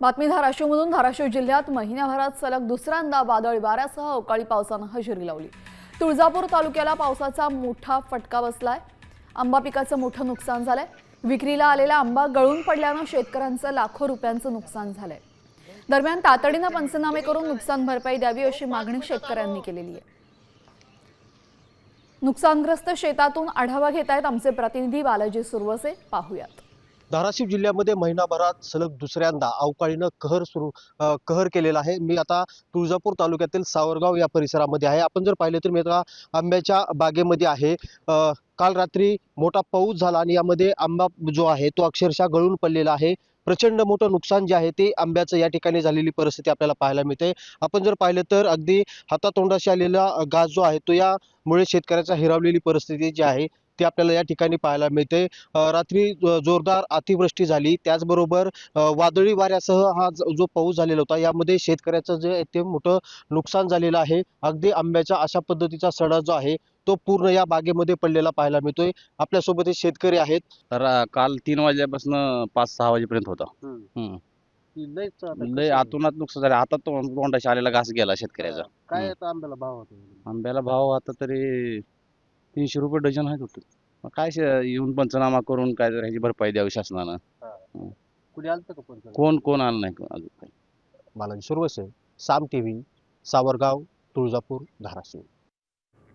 बातमी धाराशिवमधून। धाराशिव जिल्ह्यात महिन्याभरात सलग दुसऱ्यांदा वादळी वाऱ्यासह अवकाळी पावसानं हजेरी लावली। तुळजापूर तालुक्याला पावसाचा मोठा फटका बसलाय। आंबा पिकाचं मोठं नुकसान झालंय। विक्रीला आलेला आंबा गळून पडल्यानं शेतकऱ्यांचं लाखो रुपयांचं नुकसान झालंय। दरम्यान तातडीनं पंचनामे करून नुकसान भरपाई द्यावी अशी मागणी शेतकऱ्यांनी केलेली आहे। नुकसानग्रस्त शेतातून आढावा घेतायत आमचे प्रतिनिधी बालाजी सुरवसे। पाहूयात। धाराशिव जिल्ह्यामध्ये महिनाभरात सलग दुसऱ्यांदा अवकाळीनं कहर केलेला आहे। मी आता तुळजापूर तालुक्यातील सावरगाव या परिसरामध्ये आहे। आपण जर पाहिले तर मी आता आंब्याच्या बागेमध्ये आहे। काल रात्री मोठा पाऊस झाला आणि यामध्ये आंबा जो आहे तो अक्षरशः गळून पडलेला आहे। प्रचंड मोठं नुकसान जे आहे ते आंब्याचं या ठिकाणी झालेली परिस्थिती आपल्याला पाहायला मिळते। आपण जर पाहिलं तर अगदी हातातोंडाशी आलेला घास जो आहे तो यामुळे शेतकऱ्याचा हिरावलेली परिस्थिती जी आहे ती आपल्याला या ठिकाणी पाहायला मिळते। रात्री जोरदार अतिवृष्टी झाली, त्याचबरोबर वादळी वाऱ्यासह हा जो पाऊस झालेला होता यामध्ये शेतकऱ्याचं जे ते मोठं नुकसान झालेलं आहे। अगदी आंब्याच्या अशा पद्धतीचा सडा जो आहे तो पूर्ण या बागेमध्ये पडलेला पाहायला मिळतोय। आपल्यासोबत हे शेतकरी आहेत। तर काल 3 वाजल्यापासून 5-6 वाजेपर्यंत होता। लय आतूनात नुकसान झालं। आता तोंडाशी आलेला घास गेला शेतकऱ्याचा। काय आता आंब्याला भाव होता? आंब्याला भाव आता तरी 300 रुपये डझन आहे होते। मग काय येऊन पंचनामा करून काय तर ह्याची भरपाई द्यावी शासनानं। कुणी आलं का पण? कोण आलं नाही अजून काही। बालाजी सुरवसे, साम टीव्ही, सावरगाव, तुळजापूर, धाराशिव।